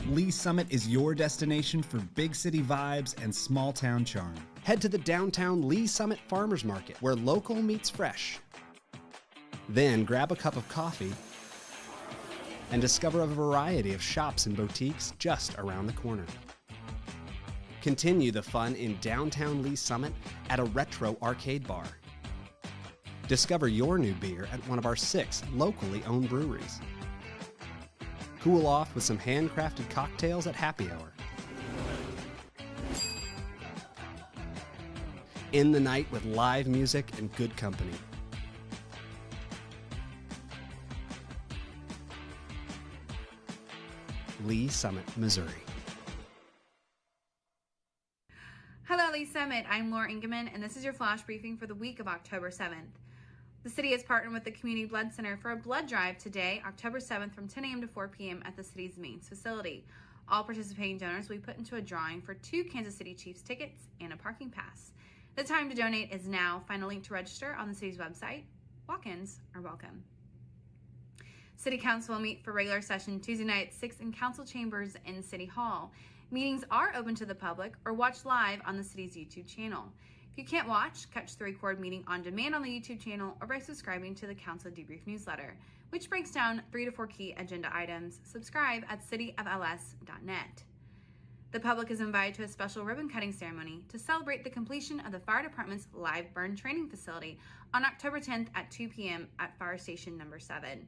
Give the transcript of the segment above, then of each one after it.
Lee Summit is your destination for big city vibes and small town charm. Head to the downtown Lee Summit Farmers Market, where local meets fresh. Then grab a cup of coffee and discover a variety of shops and boutiques just around the corner. Continue the fun in downtown Lee Summit at a retro arcade bar. Discover your new beer at one of our 6 locally owned breweries. Cool off with some handcrafted cocktails at happy hour. End the night with live music and good company. Lee Summit, Missouri. Hello, Lee Summit. I'm Laura Ingeman, and this is your flash briefing for the week of October 7th. The city has partnered with the Community Blood Center for a blood drive today, October 7th, from 10 a.m. to 4 p.m. at the city's Mainz facility. All participating donors will be put into a drawing for 2 Kansas City Chiefs tickets and a parking pass. The time to donate is now. Find a link to register on the city's website. Walk-ins are welcome. City Council will meet for regular session Tuesday night at 6 in council chambers in City Hall. Meetings are open to the public or watch live on the city's YouTube channel. If you can't watch, catch the recorded meeting on demand on the YouTube channel or by subscribing to the Council Debrief newsletter, which breaks down 3 to 4 key agenda items. Subscribe at cityofls.net. The public is invited to a special ribbon cutting ceremony to celebrate the completion of the fire department's live burn training facility on October 10th at 2 p.m. at Fire Station Number 7.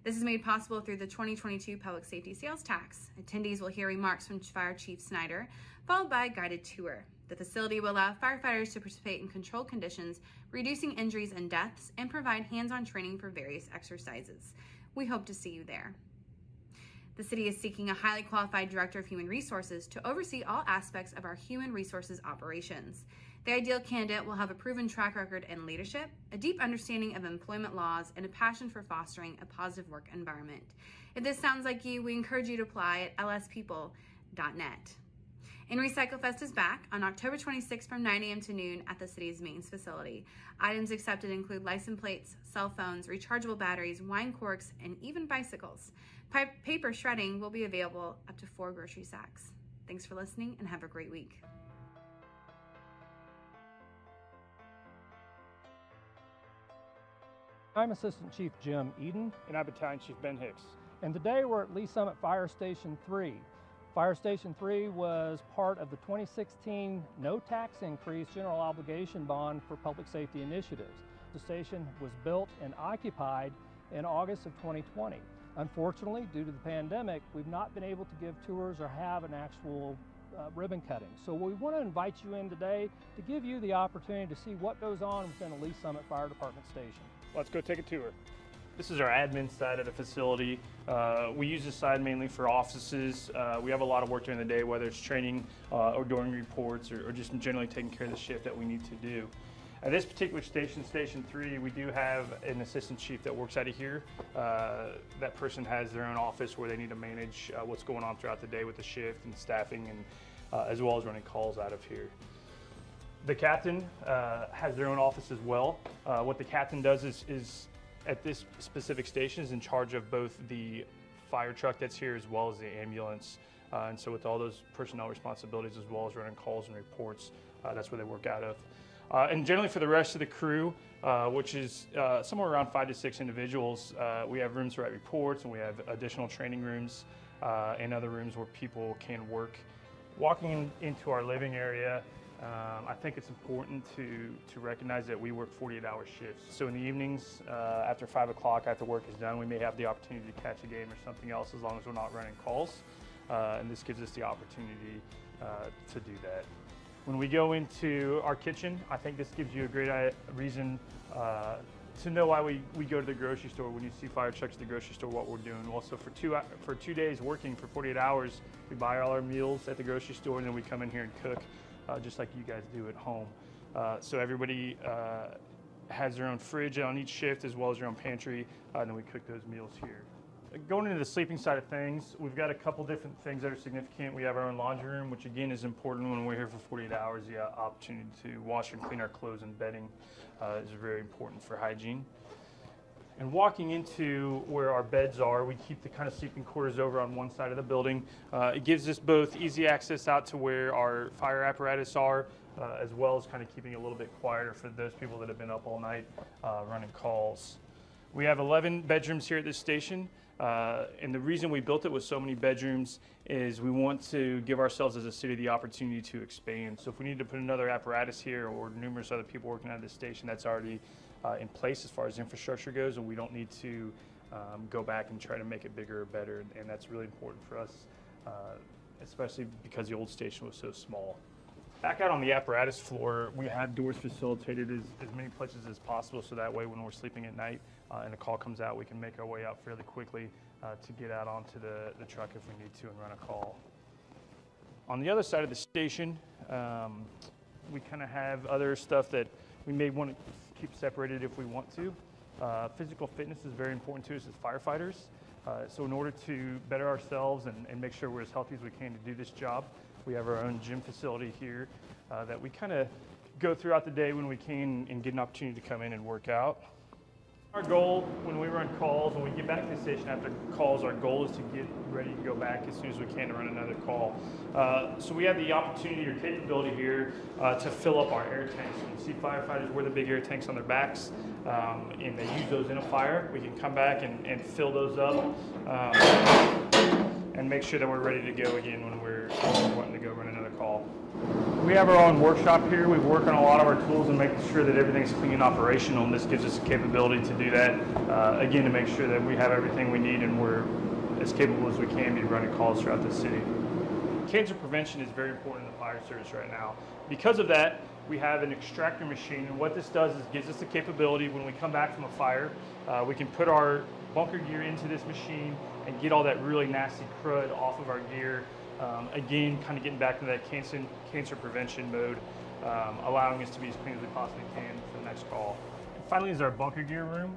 This is made possible through the 2022 Public Safety Sales Tax. Attendees will hear remarks from Fire Chief Snyder, followed by a guided tour. The facility will allow firefighters to participate in controlled conditions, reducing injuries and deaths, and provide hands-on training for various exercises. We hope to see you there. The city is seeking a highly qualified Director of Human Resources to oversee all aspects of our human resources operations. The ideal candidate will have a proven track record in leadership, a deep understanding of employment laws, and a passion for fostering a positive work environment. If this sounds like you, we encourage you to apply at lspeople.net. And Recycle Fest is back on October 26th from 9 a.m. to noon at the city's Mainz facility. Items accepted include license plates, cell phones, rechargeable batteries, wine corks, and even bicycles. Paper shredding will be available up to 4 grocery sacks. Thanks for listening and have a great week. I'm Assistant Chief Jim Eden. And I'm Battalion Chief Ben Hicks. And today we're at Lee Summit Fire Station 3. Fire Station 3 was part of the 2016 no tax increase general obligation bond for public safety initiatives. The station was built and occupied in August of 2020. Unfortunately, due to the pandemic, we've not been able to give tours or have an actual ribbon cutting. So we want to invite you in today to give you the opportunity to see what goes on within a Lee Summit Fire Department station. Let's go take a tour. This is our admin side of the facility. We use this side mainly for offices. We have a lot of work during the day, whether it's training or doing reports or just generally taking care of the shift that we need to do. At this particular station, Station 3, we do have an assistant chief that works out of here. That person has their own office where they need to manage what's going on throughout the day with the shift and staffing, and as well as running calls out of here. The captain has their own office as well. What the captain does is at this specific station is in charge of both the fire truck that's here as well as the ambulance. And so with all those personnel responsibilities as well as running calls and reports, that's where they work out of. And generally for the rest of the crew, which is somewhere around 5 to 6 individuals, we have rooms to write reports, and we have additional training rooms and other rooms where people can work. Walking into our living area, I think it's important to recognize that we work 48-hour shifts. So in the evenings, after 5 o'clock, after work is done, we may have the opportunity to catch a game or something else as long as we're not running calls. And this gives us the opportunity to do that. When we go into our kitchen, I think this gives you a great reason to know why we go to the grocery store. When you see fire trucks at the grocery store, what we're doing. Also for 2 days working for 48 hours, we buy all our meals at the grocery store, and then we come in here and cook. Just like you guys do at home. So everybody has their own fridge on each shift as well as their own pantry, and then we cook those meals here. Going into the sleeping side of things, we've got a couple different things that are significant. We have our own laundry room, which again is important when we're here for 48 hours. The opportunity to wash and clean our clothes and bedding is very important for hygiene. And walking into where our beds are, we keep the kind of sleeping quarters over on one side of the building. It gives us both easy access out to where our fire apparatus are, as well as kind of keeping it a little bit quieter for those people that have been up all night running calls. We have 11 bedrooms here at this station, and the reason we built it with so many bedrooms is we want to give ourselves as a city the opportunity to expand. So if we need to put another apparatus here or numerous other people working at this station, that's already in place as far as infrastructure goes, and we don't need to go back and try to make it bigger or better, and that's really important for us, especially because the old station was so small. Back out on the apparatus floor, we have doors facilitated as many places as possible, so that way when we're sleeping at night and a call comes out, we can make our way out fairly quickly to get out onto the truck if we need to and run a call. On the other side of the station, we kind of have other stuff that we may want to keep separated if we want to. Physical fitness is very important to us as firefighters. So in order to better ourselves and make sure we're as healthy as we can to do this job, we have our own gym facility here that we kind of go throughout the day when we can and get an opportunity to come in and work out. Our goal when we run calls, when we get back to the station after calls, our goal is to get ready to go back as soon as we can to run another call. So we have the opportunity or capability here to fill up our air tanks. You see firefighters wear the big air tanks on their backs, and they use those in a fire. We can come back and fill those up and make sure that we're ready to go again when we're wanting to go run another call. We have our own workshop here. We work on a lot of our tools and making sure that everything's clean and operational, and this gives us the capability to do that, again, to make sure that we have everything we need and we're as capable as we can be running calls throughout the city. Cancer prevention is very important in the fire service right now. Because of that, we have an extractor machine, and what this does is gives us the capability when we come back from a fire, we can put our bunker gear into this machine and get all that really nasty crud off of our gear. Again, kind of getting back to that cancer prevention mode, allowing us to be as clean as we possibly can for the next call. And finally is our bunker gear room.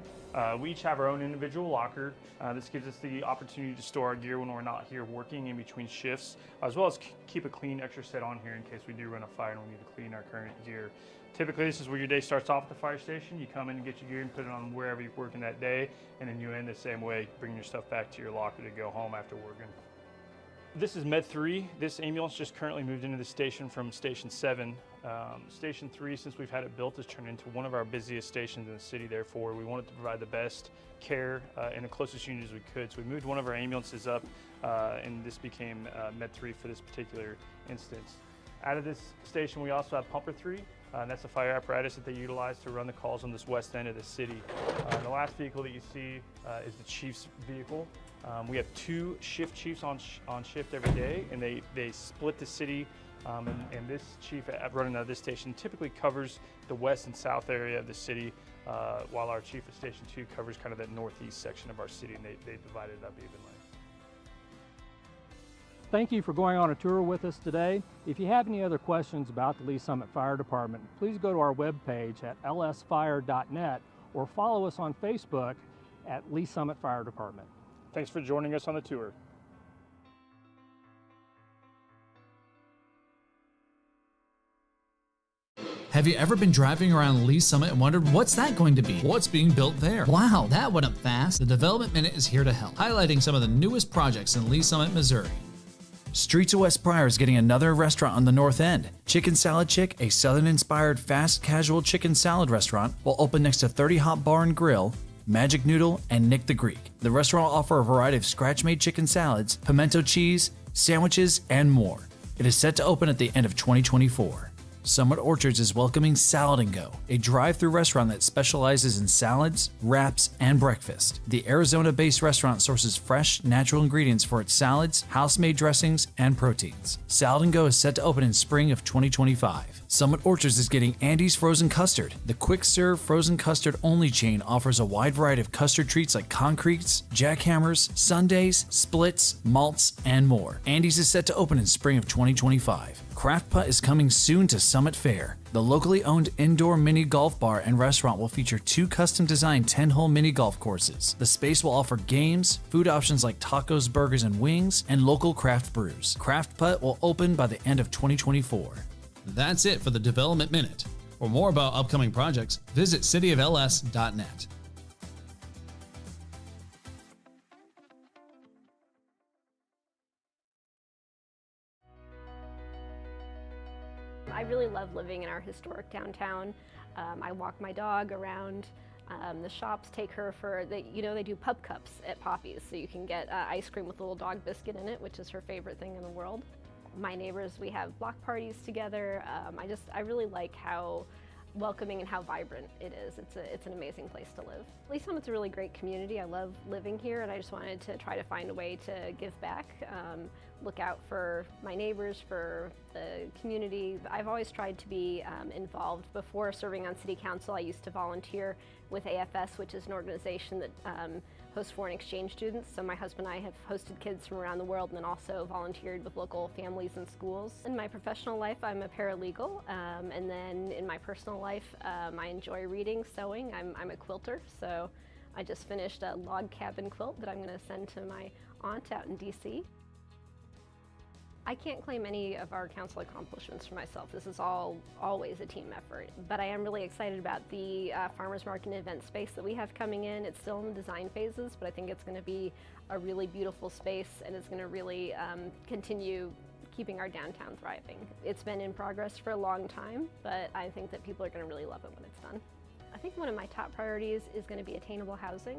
We each have our own individual locker. This gives us the opportunity to store our gear when we're not here working in between shifts, as well as keep a clean extra set on here in case we do run a fire and we need to clean our current gear. Typically, this is where your day starts off at the fire station. You come in and get your gear and put it on wherever you're working that day, and then you end the same way, bringing your stuff back to your locker to go home after working. This is Med 3. This ambulance just currently moved into the station from Station 7. Station 3, since we've had it built, has turned into one of our busiest stations in the city. Therefore, we wanted to provide the best care and the closest unit as we could. So we moved one of our ambulances up, and this became Med 3 for this particular instance. Out of this station, we also have Pumper 3. And that's a fire apparatus that they utilize to run the calls on this west end of the city. The last vehicle that you see is the chief's vehicle. We have 2 shift chiefs on shift every day, and they split the city, and this chief running out of this station typically covers the west and south area of the city, while our chief at Station 2 covers kind of that northeast section of our city, and they divided it up evenly. Thank you for going on a tour with us today. If you have any other questions about the Lee Summit Fire Department, please go to our webpage at lsfire.net or follow us on Facebook at Lee Summit Fire Department. Thanks for joining us on the tour. Have you ever been driving around Lee Summit and wondered what's that going to be? What's being built there? Wow, that went up fast. The Development Minute is here to help, highlighting some of the newest projects in Lee Summit, Missouri. Streets of West Pryor is getting another restaurant on the north end. Chicken Salad Chick, a southern-inspired fast casual chicken salad restaurant, will open next to 30 Hot Bar and Grill, Magic Noodle, and Nick the Greek. The restaurant will offer a variety of scratch-made chicken salads, pimento cheese, sandwiches, and more. It is set to open at the end of 2024. Summit Orchards is welcoming Salad & Go, a drive-through restaurant that specializes in salads, wraps, and breakfast. The Arizona-based restaurant sources fresh, natural ingredients for its salads, house-made dressings, and proteins. Salad & Go is set to open in spring of 2025. Summit Orchards is getting Andy's Frozen Custard. The quick-serve frozen custard-only chain offers a wide variety of custard treats like concretes, jackhammers, sundaes, splits, malts, and more. Andy's is set to open in spring of 2025. Craft Putt is coming soon to Summit Fair. The locally owned indoor mini golf bar and restaurant will feature 2 custom-designed 10-hole mini golf courses. The space will offer games, food options like tacos, burgers, and wings, and local craft brews. Craft Putt will open by the end of 2024. That's it for the Development Minute. For more about upcoming projects, visit cityofls.net. really love living in our historic downtown. I walk my dog around. The shops take her for, they do pup cups at Poppy's, so you can get ice cream with a little dog biscuit in it, which is her favorite thing in the world. My neighbors, we have block parties together. I really like how welcoming and how vibrant it is. It's an amazing place to live. Lee Summit's a really great community. I love living here, and I just wanted to try to find a way to give back, look out for my neighbors, for the community. I've always tried to be involved. Before serving on city council, I used to volunteer with AFS, which is an organization that hosts foreign exchange students. So my husband and I have hosted kids from around the world, and then also volunteered with local families and schools. In my professional life, I'm a paralegal, and then in my personal life, I enjoy reading, sewing. I'm a quilter, so I just finished a log cabin quilt that I'm going to send to my aunt out in DC. I can't claim any of our council accomplishments for myself. This is always a team effort. But I am really excited about the farmers market and event space that we have coming in. It's still in the design phases, but I think it's going to be a really beautiful space, and it's going to really continue keeping our downtown thriving. It's been in progress for a long time, but I think that people are going to really love it when it's done. I think one of my top priorities is going to be attainable housing.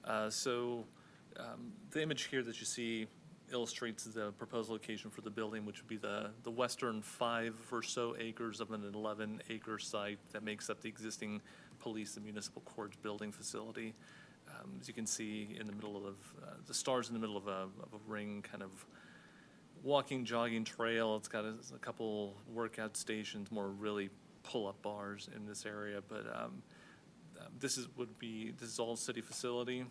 The image here that you see illustrates the proposed location for the building, which would be the western 5 or so acres of an 11-acre site that makes up the existing police and municipal court building facility. As you can see in the middle of the stars in the middle of a ring kind of walking, jogging trail. It's got a couple workout stations, more really pull-up bars in this area, but this is all city facility.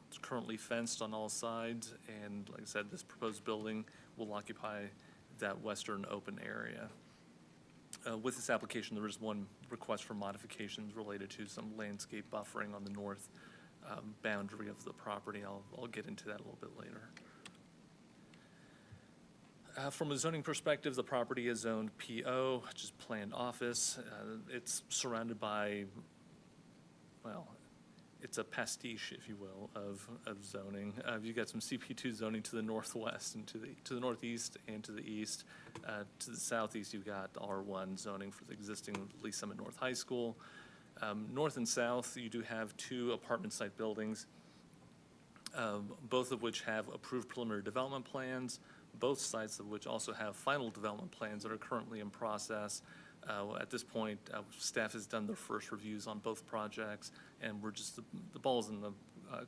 It's currently fenced on all sides, and like I said, this proposed building will occupy that western open area. With this application, there is one request for modifications related to some landscape buffering on the north boundary of the property. I'll get into that a little bit later. From a zoning perspective, the property is zoned PO, which is planned office. It's surrounded by, well, it's a pastiche, if you will, of zoning. You've got some CP2 zoning to the northwest and to the northeast and to the east. To the southeast, you've got R1 zoning for the existing Lee Summit North High School. North and south, you do have 2 apartment site buildings, both of which have approved preliminary development plans, both sites of which also have final development plans that are currently in process. At this point, staff has done their first reviews on both projects, and we're just, the ball's in the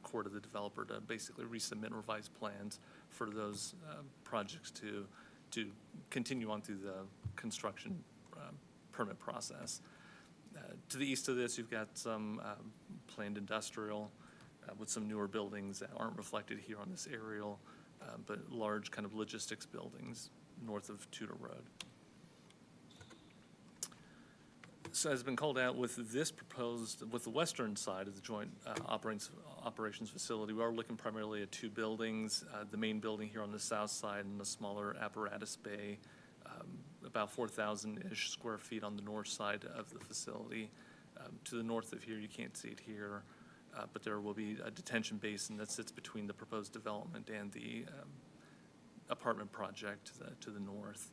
court of the developer to basically resubmit revised plans for those projects to continue on through the construction permit process. To the east of this, you've got some planned industrial with some newer buildings that aren't reflected here on this aerial, but large kind of logistics buildings north of Tudor Road. So as has been called out with this proposed, with the western side of the joint operations facility, we are looking primarily at 2 buildings. The main building here on the south side and the smaller apparatus bay, about 4,000-ish square feet on the north side of the facility. To the north of here, you can't see it here, but there will be a detention basin that sits between the proposed development and the apartment project to the north.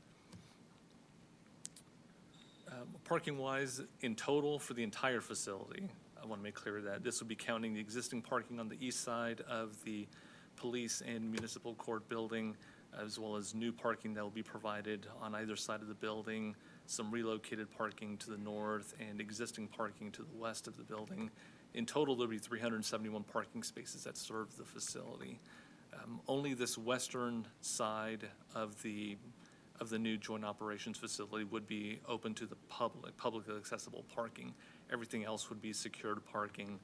Parking-wise, in total for the entire facility, I want to make clear that this would be counting the existing parking on the east side of the police and municipal court building, as well as new parking that will be provided on either side of the building, some relocated parking to the north, and existing parking to the west of the building. In total, there'll be 371 parking spaces that serve the facility. Only this western side of the new joint operations facility would be open to the publicly accessible parking. Everything else would be secured parking,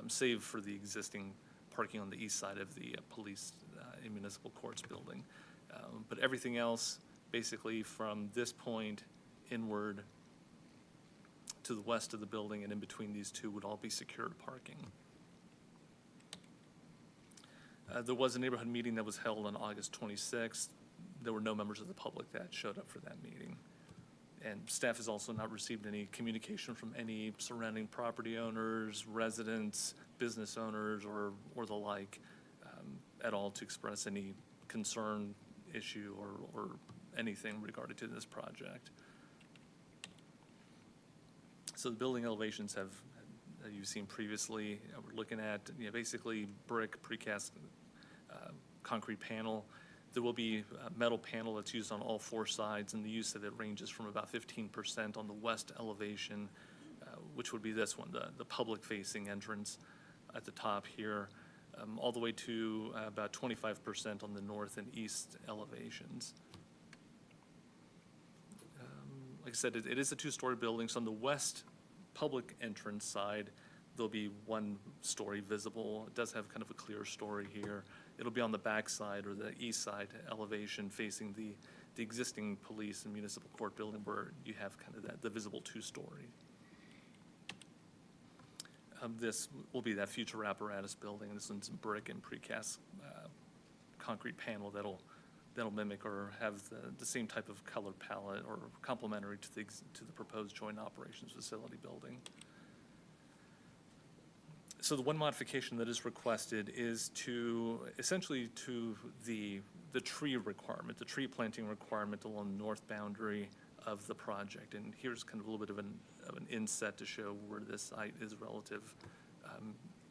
save for the existing parking on the east side of the police and municipal courts building. But everything else, basically from this point inward to the west of the building and in between these 2 would all be secured parking. There was a neighborhood meeting that was held on August 26th. There were no members of the public that showed up for that meeting. And staff has also not received any communication from any surrounding property owners, residents, business owners, or the like at all to express any concern, issue, or anything regarding to this project. So the building elevations have, you've seen previously, we're looking at basically brick precast concrete panel. There will be a metal panel that's used on all 4 sides, and the use of it ranges from about 15% on the west elevation, which would be this one, the public-facing entrance at the top here, all the way to about 25% on the north and east elevations. Like I said, it is a 2-story building, so on the west public entrance side, there'll be 1 story visible. It does have kind of a clear story here. It'll be on the back side or the east side elevation facing the existing police and municipal court building where you have kind of the visible 2-story. This will be that future apparatus building. This one's brick and precast concrete panel that'll mimic or have the same type of color palette or complementary to the proposed joint operations facility building. So the one modification that is requested is to essentially to the tree requirement, the tree planting requirement along the north boundary of the project. And here's kind of a little bit of an inset to show where this site is relative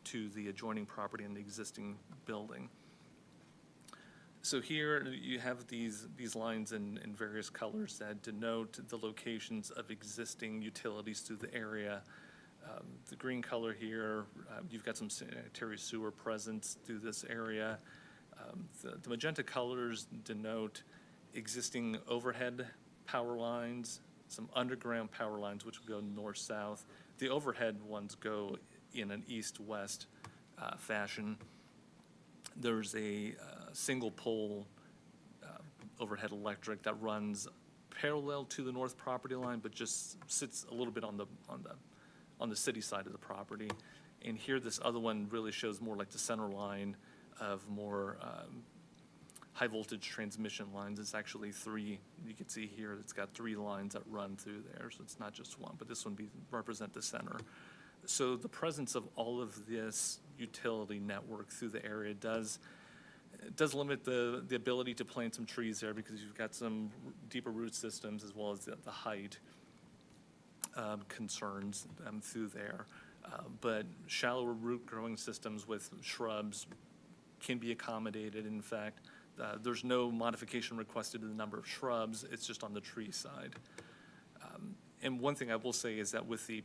to the adjoining property and the existing building. So here you have these lines in various colors that denote the locations of existing utilities through the area. The green color here, you've got some sanitary sewer presence through this area. The magenta colors denote existing overhead power lines, some underground power lines which will go north-south. The overhead ones go in an east-west fashion. There's a single pole overhead electric that runs parallel to the north property line, but just sits a little bit on the city side of the property. And here, this other one really shows more like the center line of more high voltage transmission lines. It's actually three. You can see here it's got 3 lines that run through there, so it's not just one, but this one represent the center. So the presence of all of this utility network through the area does limit the ability to plant some trees there, because you've got some deeper root systems as well as the height concerns through there. But shallower root growing systems with shrubs can be accommodated. In fact, there's no modification requested to the number of shrubs, it's just on the tree side. And one thing I will say is that with the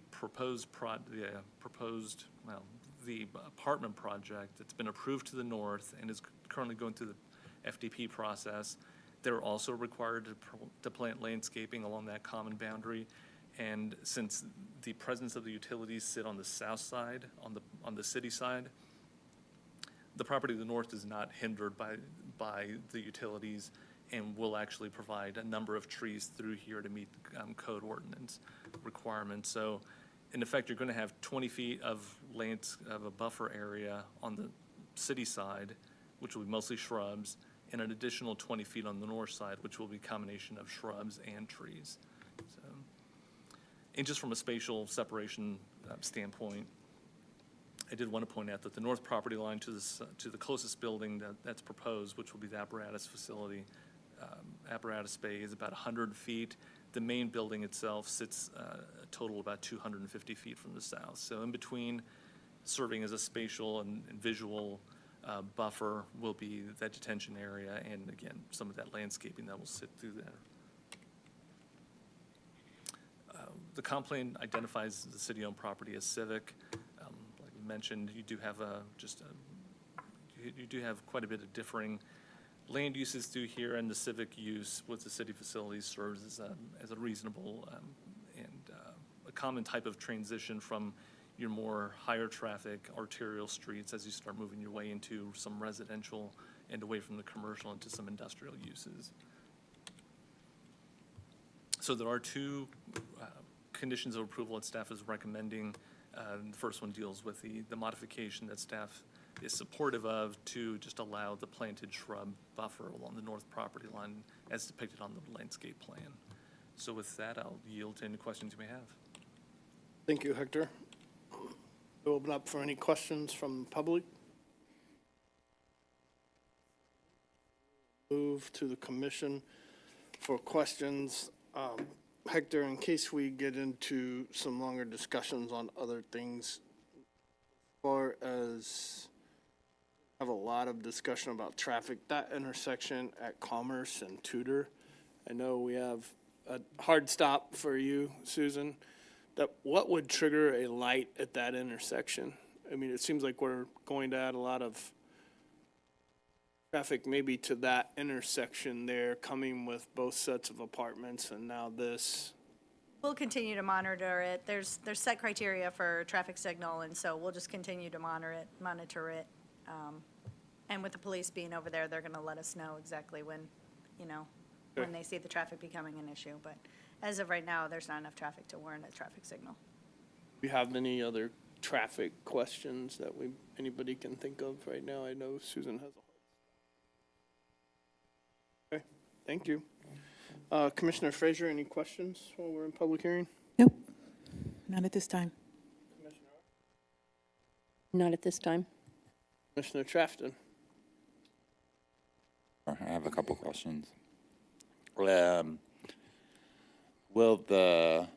the apartment project that's been approved to the north and is currently going through the FDP process, they're also required to plant landscaping along that common boundary. And since the presence of the utilities sit on the south side, on the city side, the property to the north is not hindered by the utilities, and will actually provide a number of trees through here to meet code ordinance requirements. So in effect, you're going to have 20 feet of a buffer area on the city side, which will be mostly shrubs, and an additional 20 feet on the north side, which will be a combination of shrubs and trees. So, and just from a spatial separation standpoint, I did want to point out that the north property line to the closest building that's proposed, which will be the apparatus facility, apparatus bay, is about 100 feet. The main building itself sits a total about 250 feet from the south. So in between, serving as a spatial and visual buffer, will be that detention area, and again, some of that landscaping that will sit through there. The comp plan identifies the city-owned property as civic. Like we mentioned, you do have quite a bit of differing land uses through here, and the civic use with the city facilities serves as a reasonable and a common type of transition from your more higher traffic arterial streets as you start moving your way into some residential and away from the commercial into some industrial uses. So there are 2 conditions of approval that staff is recommending. The first one deals with the modification that staff is supportive of to just allow the planted shrub buffer along the north property line as depicted on the landscape plan. So with that, I'll yield to any questions you may have. Thank you, Hector. We'll open up for any questions from the public. Move to the commission for questions. Hector, in case we get into some longer discussions on other things, as far as have a lot of discussion about traffic, that intersection at Commerce and Tudor, I know we have a hard stop for you, Susan. That what would trigger a light at that intersection? I mean, it seems like we're going to add a lot of traffic maybe to that intersection there, coming with both sets of apartments and now this. We'll continue to monitor it. There's set criteria for traffic signal, and so we'll just continue to monitor it. And with the police being over there, they're going to let us know exactly when they see the traffic becoming an issue. But as of right now, there's not enough traffic to warrant a traffic signal. Do you have any other traffic questions that anybody can think of right now? I know Susan has a Okay, thank you. Commissioner Frazier, any questions while we're in public hearing? Nope, not at this time. Not at this time. Commissioner Trafton. I have a couple questions. Will the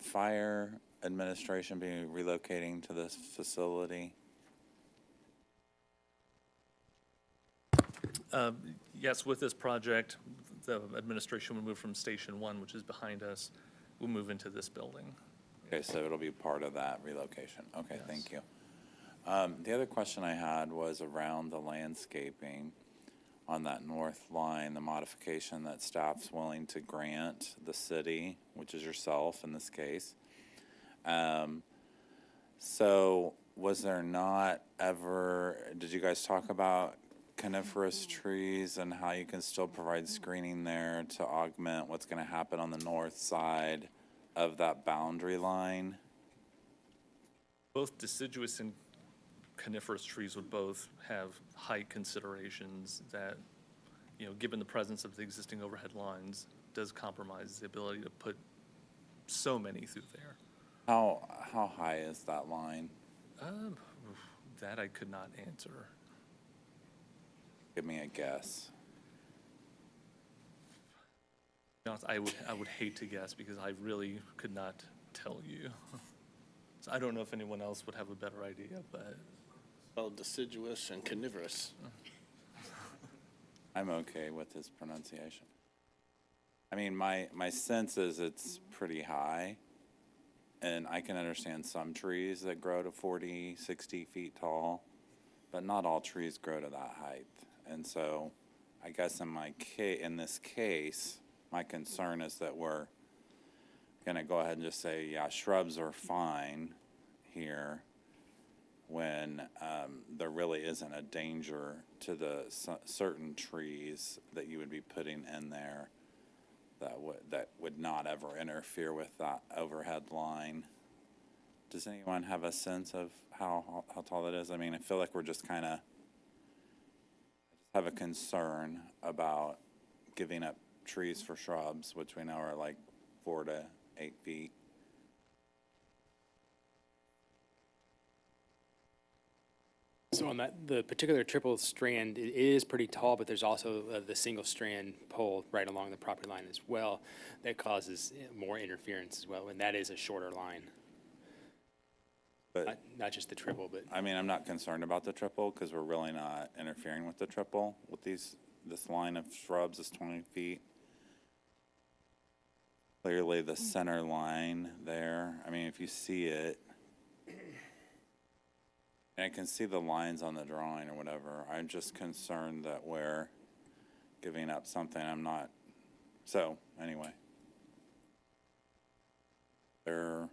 fire administration be relocating to this facility? Yes, with this project, the administration will move from Station 1, which is behind us, will move into this building. Okay, so it'll be part of that relocation. Okay, Yes. thank you. The other question I had was around the landscaping on that north line, the modification that staff's willing to grant the city, which is yourself in this case. So was there not ever, did you guys talk about coniferous trees and how you can still provide screening there to augment what's going to happen on the north side of that boundary line? Both deciduous and coniferous trees would both have height considerations that, given the presence of the existing overhead lines, does compromise the ability to put so many through there. How high is that line? That I could not answer. Give me a guess. To be honest, I would hate to guess because I really could not tell you. So I don't know if anyone else would have a better idea, but. Well, deciduous and coniferous. I'm okay with his pronunciation. I mean, my sense is it's pretty high, and I can understand some trees that grow to 40, 60 feet tall, but not all trees grow to that height. And so I guess in this case, my concern is that we're going to go ahead and just say, yeah, shrubs are fine here when there really isn't a danger to the certain trees that you would be putting in there that would not ever interfere with that overhead line. Does anyone have a sense of how tall that is? I mean, I feel like we're just kind of have a concern about giving up trees for shrubs, which we know are like 4 to 8 feet. So on the particular triple strand, it is pretty tall, but there's also the single strand pole right along the property line as well that causes more interference as well, and that is a shorter line. But Not just the triple, but I mean, I'm not concerned about the triple because we're really not interfering with the triple. With this line of shrubs is 20 feet. Clearly the center line there, I mean, if you see it, and I can see the lines on the drawing or whatever, I'm just concerned that we're giving up something I'm not. So, anyway. Okay,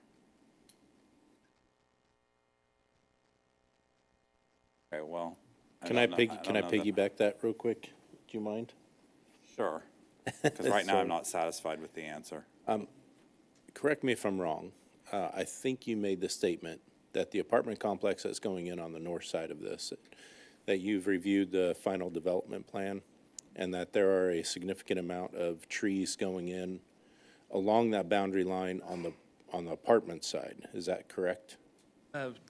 well. Can I piggyback that real quick? Do you mind? Sure. Because right now I'm not satisfied with the answer. Correct me if I'm wrong. I think you made the statement that the apartment complex that's going in on the north side of this, that you've reviewed the final development plan, and that there are a significant amount of trees going in along that boundary line on the apartment side. Is that correct?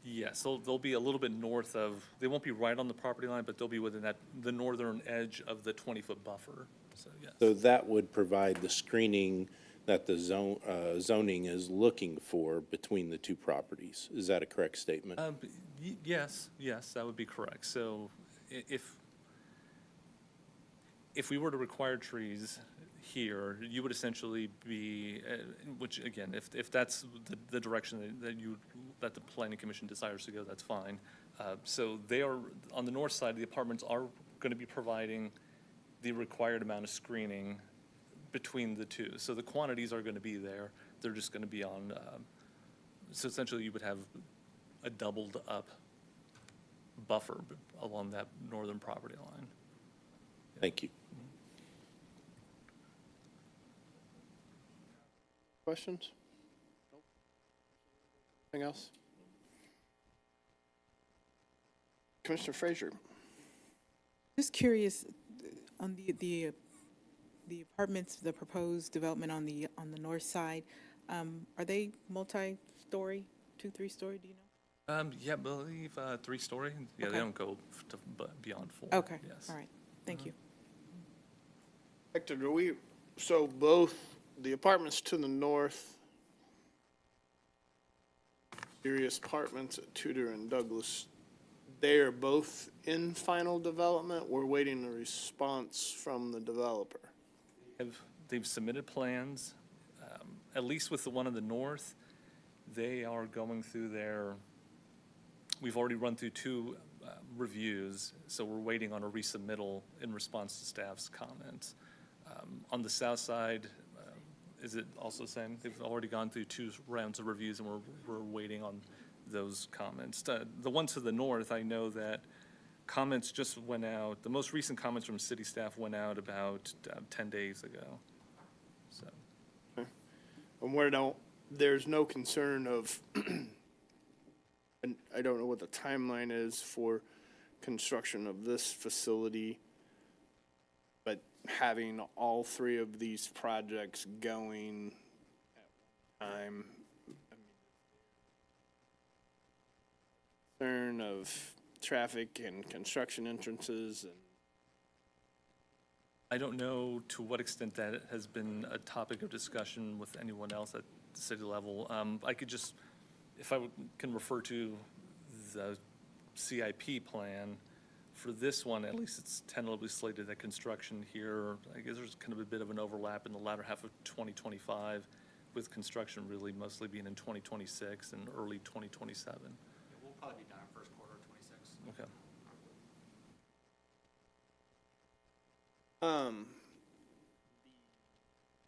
Yes, they'll be a little bit north of, they won't be right on the property line, but they'll be within the northern edge of the 20-foot buffer, so yes. So that would provide the screening that the zoning is looking for between the two properties. Is that a correct statement? Yes, that would be correct. So if we were to require trees here, you would essentially be, which again, if that's the direction that the Planning Commission desires to go, that's fine. So they are, on the north side, the apartments are going to be providing the required amount of screening between the two. So the quantities are going to be there. They're just going to be on, so essentially you would have a doubled up buffer along that northern property line. Thank you. Questions? Anything else? Commissioner Frazier. Just curious, on the apartments, the proposed development on the north side, are they multi-story, 2-3-story, do you know? Yeah, I believe 3-story. Yeah, Okay. they don't go beyond 4. Okay, Yes. all right, thank you. Hector, so both the apartments to the north various apartments at Tudor and Douglas, they are both in final development. We're waiting a response from the developer. They've submitted plans, at least with the one in the north. They are going through we've already run through two reviews, so we're waiting on a resubmittal in response to staff's comments. On the south side, is it also the same? They've already gone through two rounds of reviews, and we're waiting on those comments. The one to the north, I know that comments just went out. The most recent comments from city staff went out about 10 days ago. So, And there's no concern of, and I don't know what the timeline is for construction of this facility, but having all three of these projects going at one time, concern of traffic and construction entrances. And I don't know to what extent that has been a topic of discussion with anyone else at the city level. I could just, if I can refer to the CIP plan, for this one, at least it's tentatively slated that construction here, I guess there's kind of a bit of an overlap in the latter half of 2025, with construction really mostly being in 2026 and early 2027. We'll probably be done in first quarter of 26. Okay.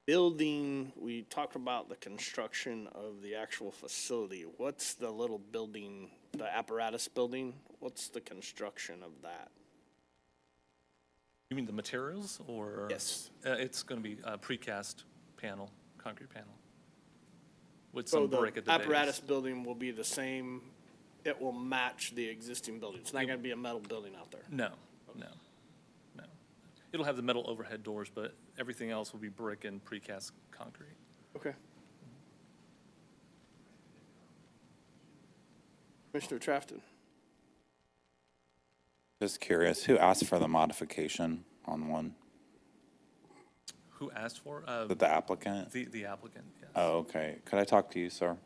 Building, we talked about the construction of the actual facility. What's the little building, the apparatus building? What's the construction of that? You mean the materials, or? Yes. It's going to be a precast panel, concrete panel, with So some the brick at the apparatus base. building will be the same, it will match the existing building. It's not going to be a metal building out there. No. It'll have the metal overhead doors, but everything else will be brick and precast concrete. Okay. Commissioner Trafton. Just curious, who asked for the modification on one? Who asked for? The applicant? The applicant, yes. Oh, okay. Could I talk to you, sir?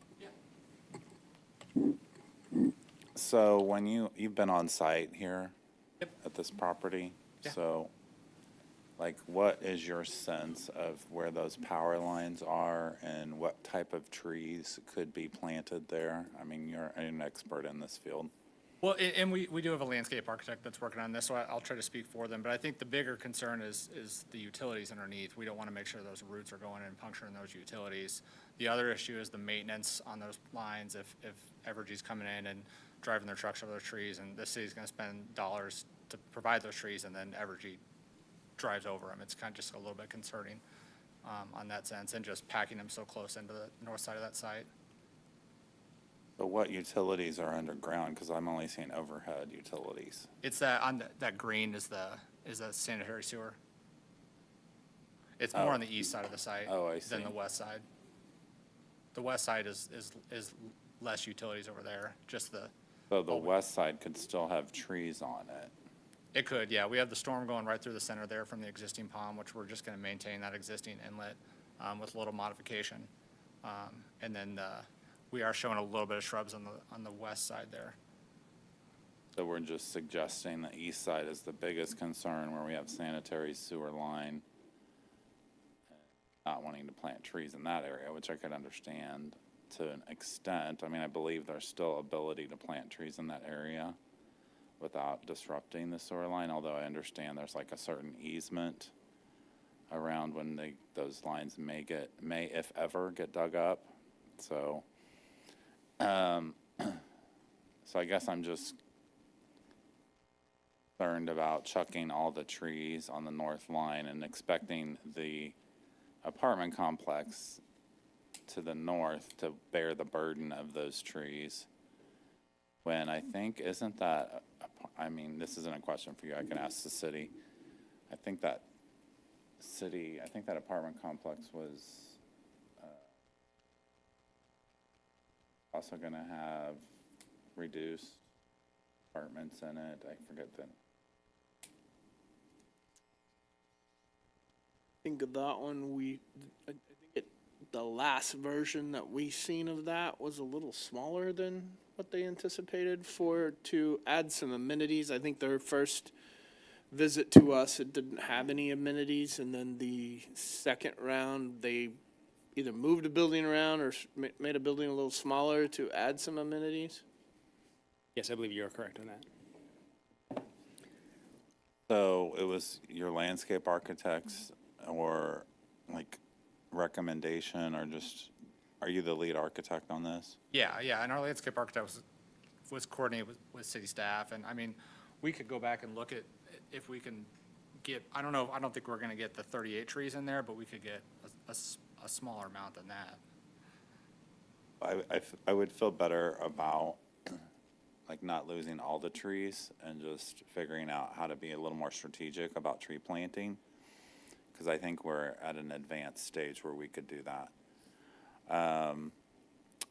So when you've been on site here at this property? Yeah. So, like, what is your sense of where those power lines are and what type of trees could be planted there? I mean, you're an expert in this field. Well, and we do have a landscape architect that's working on this, so I'll try to speak for them. But I think the bigger concern is the utilities underneath. We don't want to make sure those roots are going in and puncturing those utilities. The other issue is the maintenance on those lines. If Evergy's coming in and driving their trucks over those trees, and the city's going to spend dollars to provide those trees, and then Evergy drives over them, it's kind of just a little bit concerning on that sense, and just packing them so close into the north side of that site. But what utilities are underground? Because I'm only seeing overhead utilities. It's that green is the sanitary sewer. It's more on the east side of the site than the west side. The west side is less utilities over there. Just the. So the west side could still have trees on it. It could, yeah. We have the storm going right through the center there from the existing pond, which we're just going to maintain that existing inlet with a little modification, and then we are showing a little bit of shrubs on the west side there. So we're just suggesting the east side is the biggest concern, where we have sanitary sewer line, not wanting to plant trees in that area, which I could understand to an extent. I mean, I believe there's still ability to plant trees in that area without disrupting the sewer line, although I understand there's like a certain easement around when those lines may, if ever, get dug up. So, so I guess I'm just concerned about chucking all the trees on the north line and expecting the apartment complex to the north to bear the burden of those trees. When I think, isn't that, I mean, this isn't a question for you, I can ask the city. I think that apartment complex was also going to have reduced apartments in it. I forget the. Think of that one, I think it the last version that we seen of that was a little smaller than what they anticipated to add some amenities. I think their first visit to us, it didn't have any amenities, and then the second round, they either moved a building around or made a building a little smaller to add some amenities. Yes, I believe you're correct on that. So it was your landscape architects or like recommendation, or just, are you the lead architect on this? Yeah, and our landscape architect was coordinated with city staff, and I mean, we could go back and look at if we can get, I don't think we're gonna get the 38 trees in there, but we could get a smaller amount than that. I would feel better about like not losing all the trees and just figuring out how to be a little more strategic about tree planting, because I think we're at an advanced stage where we could do that.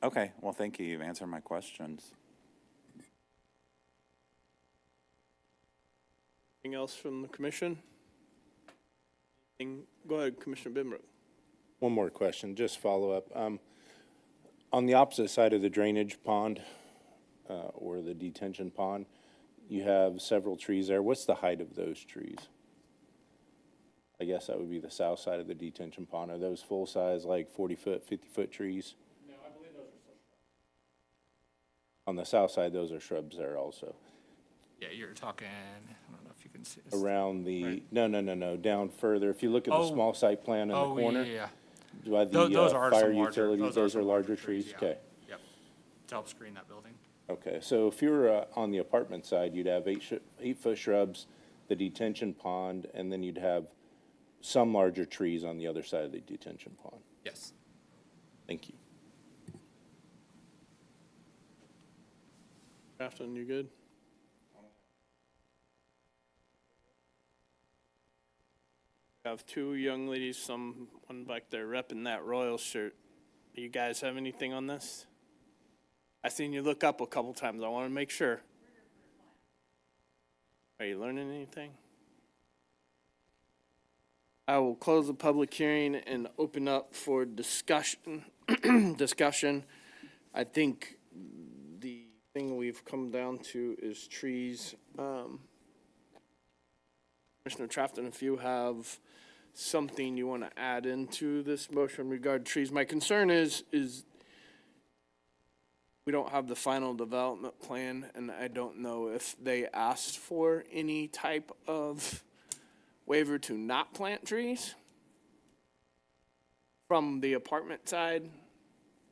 Okay, well, thank you. You've answered my questions. Anything else from the commission? Go ahead, Commissioner Binbrook. One more question, just follow up. On the opposite side of the drainage pond, or the detention pond, you have several trees there. What's the height of those trees? I guess that would be the south side of the detention pond. Are those full size, like 40-foot, 50-foot trees? No, I believe those are shrubs. On the south side, those are shrubs there also. Yeah, you're talking, I don't know if you can see. Around the, right. No, down further. If you look at the small site plan in the corner. Yeah. By the Those are fire some larger, utilities, those are larger trees? yeah. Okay. Yep, to help screen that building. Okay, so if you were on the apartment side, you'd have 8-foot shrubs, the detention pond, and then you'd have some larger trees on the other side of the detention pond. Yes. Thank you. Grafton, you good? I have two young ladies, one back there repping that Royal shirt. Do you guys have anything on this? I seen you look up a couple times. I want to make sure. Are you learning anything? I will close the public hearing and open up for discussion. I think the thing we've come down to is trees. Commissioner Trafton, if you have something you want to add into this motion regarding trees. My concern is we don't have the final development plan, and I don't know if they asked for any type of waiver to not plant trees from the apartment side.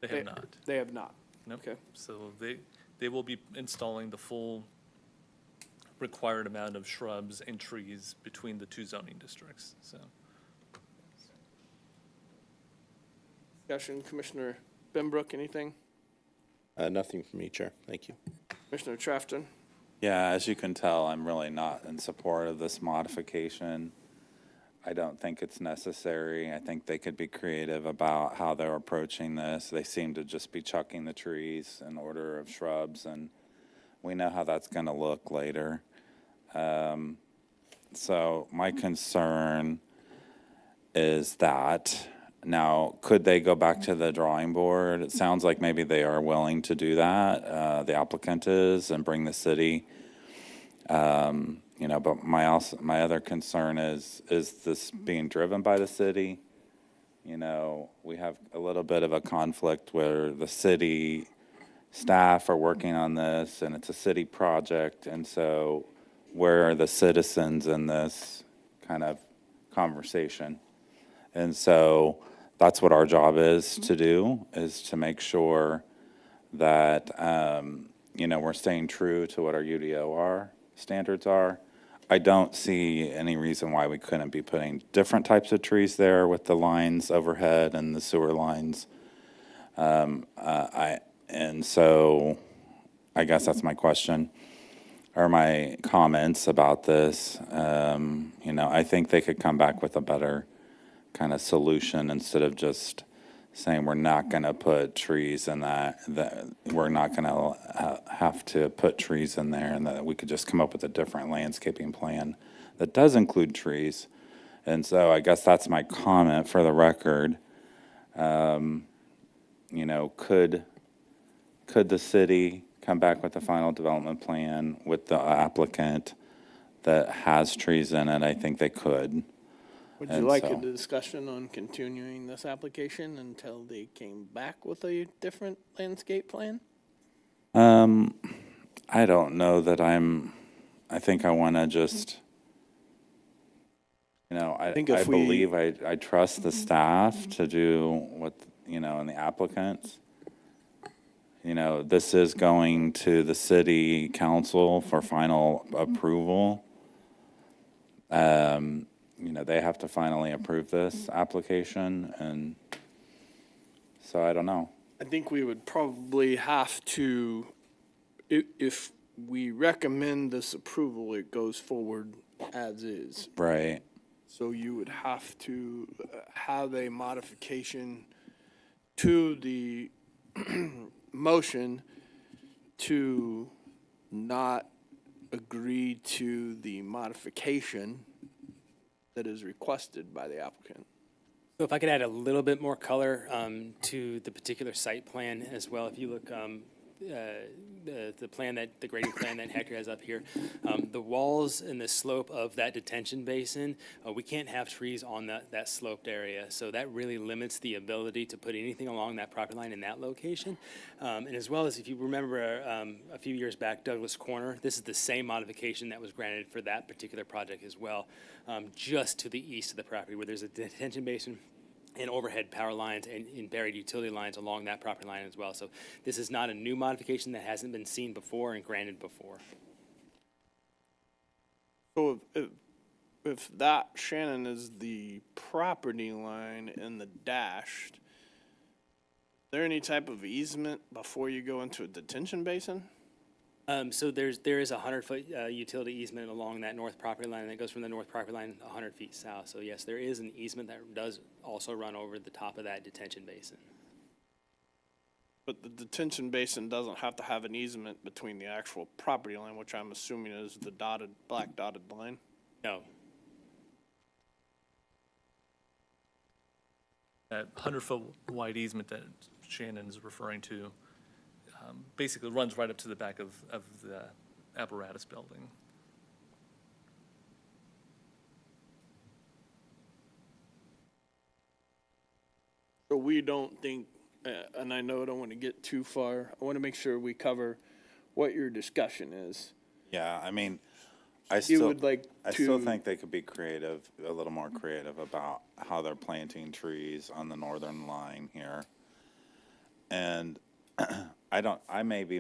They have not. They have not. Nope. Okay. So they will be installing the full required amount of shrubs and trees between the two zoning districts, so. Discussion, Commissioner Binbrook, anything? Nothing from me, Chair. Thank you. Commissioner Trafton? Yeah, as you can tell, I'm really not in support of this modification. I don't think it's necessary. I think they could be creative about how they're approaching this. They seem to just be chucking the trees in order of shrubs, and we know how that's going to look later. So my concern is that, now, could they go back to the drawing board? It sounds like maybe they are willing to do that, the applicant is, and bring the city. But my other concern is this being driven by the city? We have a little bit of a conflict where the city staff are working on this, and it's a city project, and so where are the citizens in this kind of conversation? And so that's what our job is to do, is to make sure that, we're staying true to what our UDOR standards are. I don't see any reason why we couldn't be putting different types of trees there with the lines overhead and the sewer lines. And so I guess that's my question, or my comments about this. I think they could come back with a better kind of solution instead of just saying we're not going to put trees in that we're not going to have to put trees in there, and that we could just come up with a different landscaping plan that does include trees. And so I guess that's my comment for the record. You know, could the city come back with a final development plan with the applicant that has trees in it? I think they could. Would you And like so- a discussion on continuing this application until they came back with a different landscape plan? I don't know that I think I want to just, you know, I think if we- believe I trust the staff to do what, you know, and the applicants. You know, this is going to the city council for final approval. You know, they have to finally approve this application, and so I don't know. I think we would probably have to, if we recommend this approval, it goes forward as is. Right. So you would have to have a modification to the motion to not agree to the modification that is requested by the applicant. So if I could add a little bit more color to the particular site plan as well. If you look, the plan that, the grading plan that Hector has up here, the walls and the slope of that detention basin, we can't have trees on that sloped area. So that really limits the ability to put anything along that property line in that location. And as well as if you remember a few years back, Douglas Corner, this is the same modification that was granted for that particular project as well, just to the east of the property where there's a detention basin and overhead power lines and buried utility lines along that property line as well. So this is not a new modification that hasn't been seen before and granted before. So if that, Shannon, is the property line and the dashed, is there any type of easement before you go into a detention basin? So there is a 100-foot utility easement along that north property line that goes from the north property line 100 feet south. So yes, there is an easement that does also run over the top of that detention basin. But the detention basin doesn't have to have an easement between the actual property line, which I'm assuming is the dotted, black dotted line? No. That 100-foot wide easement that Shannon is referring to basically runs right up to the back of the apparatus building. So we don't think, and I know I don't want to get too far, I want to make sure we cover what your discussion is. Yeah, I mean, You I still would like to- think they could be creative, a little more creative about how they're planting trees on the northern line here. And I may be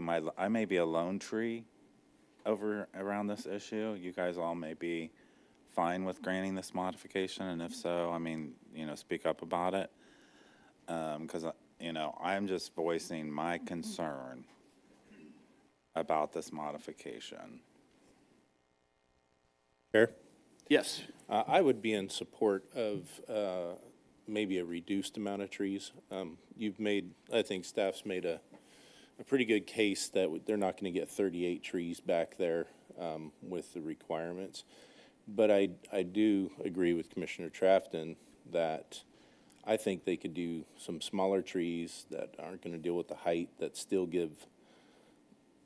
a lone tree around this issue. You guys all may be fine with granting this modification, and if so, I mean, you know, speak up about it. Because, you know, I'm just voicing my concern about this modification. Chair? Yes. I would be in support of maybe a reduced amount of trees. I think staff's made a pretty good case that they're not going to get 38 trees back there with the requirements. But I do agree with Commissioner Trafton that I think they could do some smaller trees that aren't going to deal with the height, that still give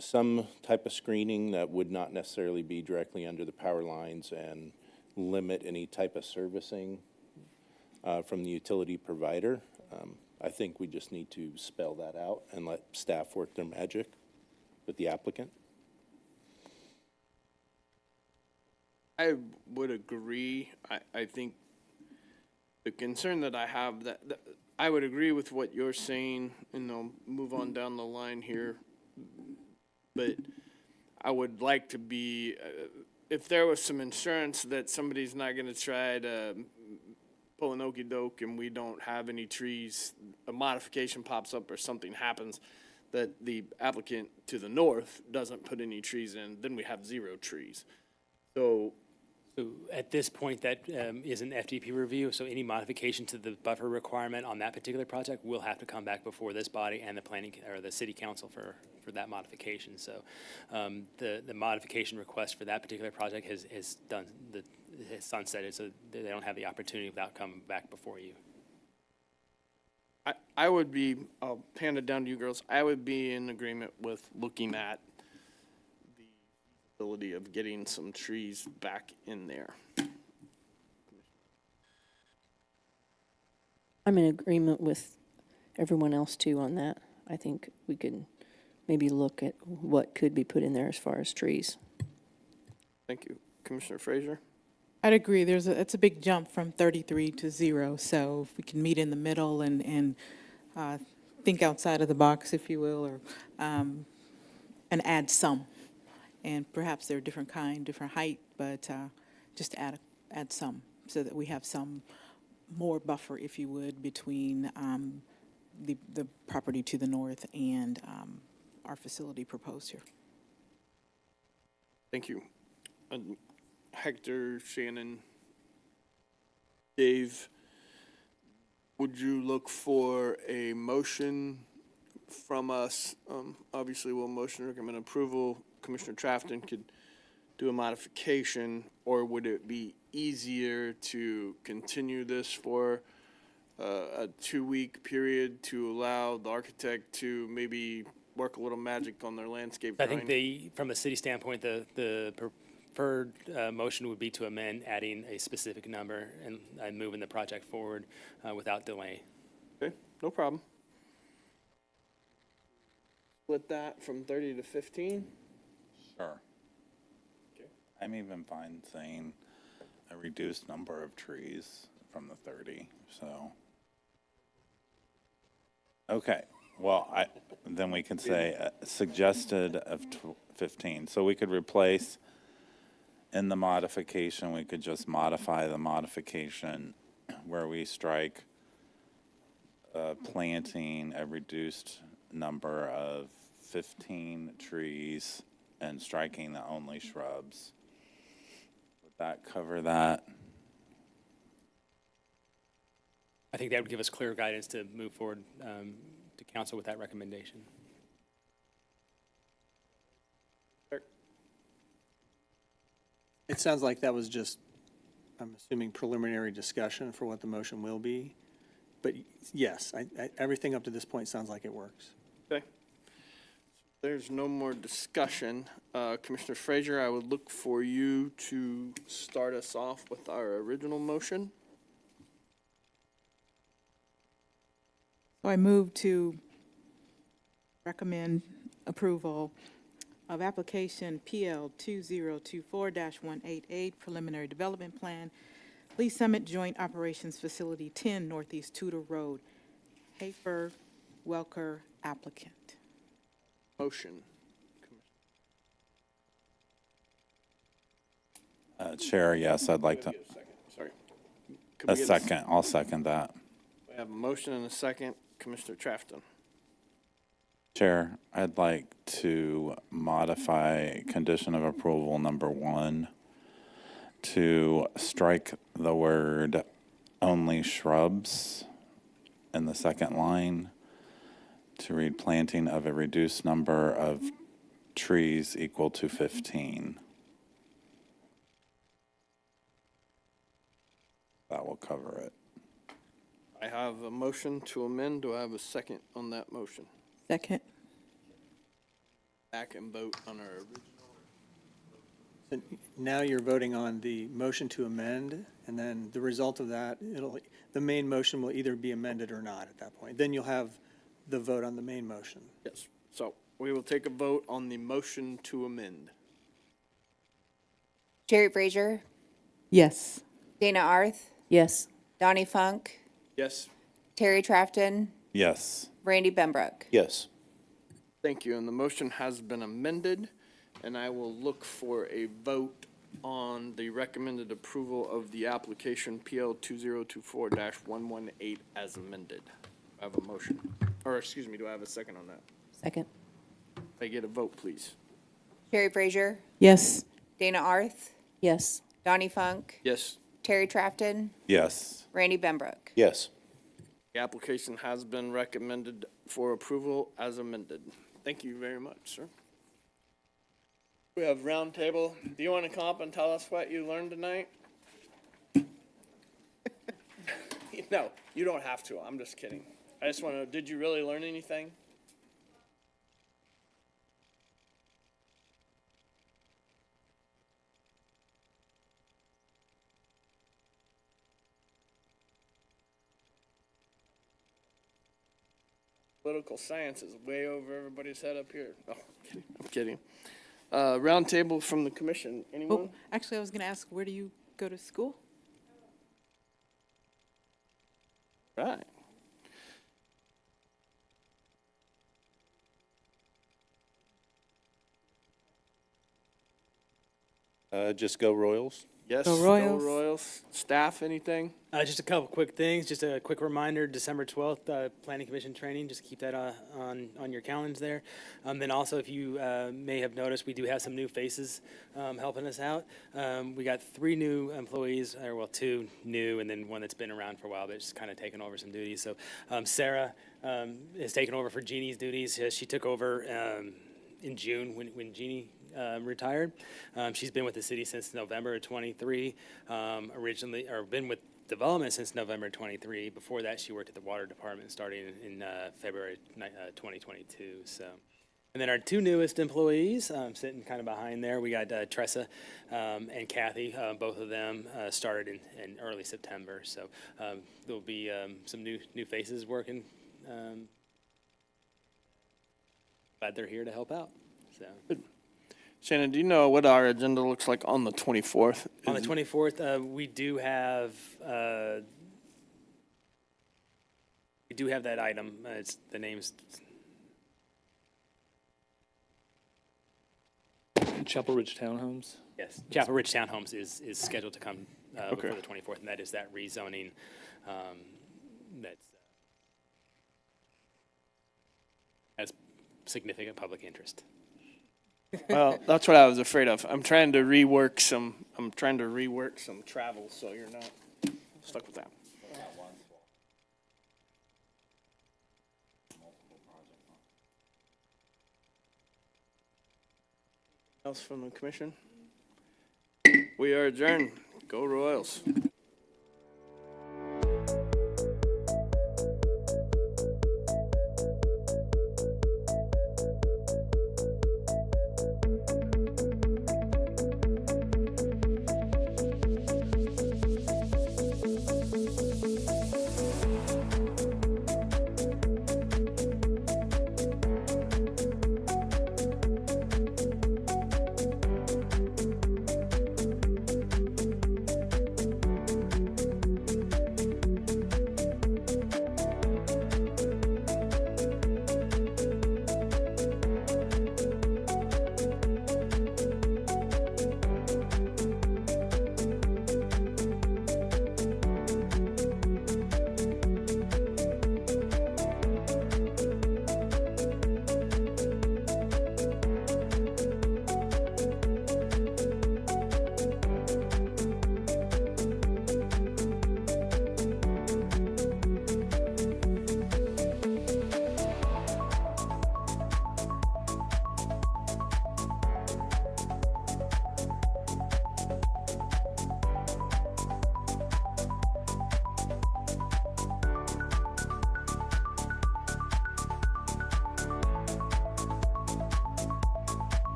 some type of screening that would not necessarily be directly under the power lines and limit any type of servicing from the utility provider. I think we just need to spell that out and let staff work their magic with the applicant. I would agree. I think the concern that I have, that I would agree with what you're saying, and I'll move on down the line here. But I would like to be, if there was some insurance that somebody's not going to try to pull an okey doke and we don't have any trees, a modification pops up or something happens that the applicant to the north doesn't put any trees in, then we have 0 trees. So at this point, that is an FDP review, so any modification to the buffer requirement on that particular project will have to come back before this body and the planning, or the city council for that modification. So the modification request for that particular project has sunsetted, so they don't have the opportunity without coming back before you. I would be, I'll hand it down to you girls, I would be in agreement with looking at the ability of getting some trees back in there. I'm in agreement with everyone else too on that. I think we could maybe look at what could be put in there as far as trees. Thank you. Commissioner Frazier? I'd agree. It's a big jump from 33 to 0. So if we can meet in the middle and think outside of the box, if you will, or and add some. And perhaps they're different kind, different height, but just add some so that we have some more buffer, if you would, between the property to the north and our facility proposed here. Thank you. Hector, Shannon, Dave, would you look for a motion from us? Obviously, we'll motion to recommend approval. Commissioner Trafton could do a modification, or would it be easier to continue this for a 2-week period to allow the architect to maybe work a little magic on their landscape I drawing? think from a city standpoint, the preferred motion would be to amend, adding a specific number and moving the project forward without delay. Okay, no problem. Split that from 30 to 15? Sure. I'm even fine saying a reduced number of trees from the 30, so. Okay, well, then we can say suggested of 15. So we could replace in the modification, we could just modify the modification where we strike planting a reduced number of 15 trees and striking the only shrubs. Would that cover that? I think that would give us clear guidance to move forward to council with that recommendation. It sounds like that was just, I'm assuming, preliminary discussion for what the motion will be. But yes, everything up to this point sounds like it works. Okay. There's no more discussion. Commissioner Frazier, I would look for you to start us off with our original motion. So I move to recommend approval of application PL 2024-188 Preliminary Development Plan, Lee Summit Joint Operations Facility 10 Northeast Tudor Road, Hoefer, Welker, applicant. Motion. Chair, yes, I'd like to. Sorry. A second, I'll second that. We have a motion and a second. Commissioner Trafton. Chair, I'd like to modify condition of approval number 1 to strike the word only shrubs in the second line to read planting of a reduced number of trees equal to 15. That will cover it. I have a motion to amend. Do I have a second on that motion? Second. Back and vote on our original. So now you're voting on the motion to amend, and then the result of that, the main motion will either be amended or not at that point. Then you'll have the vote on the main motion. Yes. So we will take a vote on the motion to amend. Jerry Frazier, Yes. Dana Arth, Yes. Donnie Funk, Yes. Terry Trafton, Yes. Randy Benbrook. Yes. Thank you. And the motion has been amended, and I will look for a vote on the recommended approval of the application PL 2024-118 as amended. I have a motion. Or excuse me, do I have a second on that? Second. If I get a vote, please. Jerry Frazier, Yes. Dana Arth, Yes. Donnie Funk, Yes. Terry Trafton, Yes. Randy Benbrook. Yes. The application has been recommended for approval as amended. Thank you very much, sir. We have Roundtable. Do you want to come up and tell us what you learned tonight? No, you don't have to. I'm just kidding. I just want to know, did you really learn anything? Political science is way over everybody's head up here. Oh, I'm kidding. Roundtable from the commission. Anyone? Oh, actually, I was going to ask, where do you go to school? Right. Just go Royals. Yes, Go Royals. Go Royals. Staff, anything? Just a couple quick things. Just a quick reminder, December 12th, Planning Commission training. Just keep that on your calendars there. Then also, if you may have noticed, we do have some new faces helping us out. We got 3 new employees, or well, 2 new, and then one that's been around for a while, but just kind of taking over some duties. So Sarah is taking over for Jeannie's duties. She took over in June when Jeannie retired. She's been with the city since November of 23, originally, or been with development since November 23. Before that, she worked at the water department starting in February 2022. So, and then our 2 newest employees, sitting kind of behind there, we got Tressa and Kathy. Both of them started in early September. So there'll be some new faces working. Glad they're here to help out. So. Shannon, do you know what our agenda looks like on the 24th? On the 24th, we do have that item. It's the name's Chapel Ridge Townhomes. yes. Chapel Ridge Townhomes is scheduled to come Okay. before the 24th, and that is that rezoning that's has significant public interest. Well, that's what I was afraid of. I'm trying to rework some travel, so you're not stuck with that. Else from the commission? We are adjourned. Go Royals.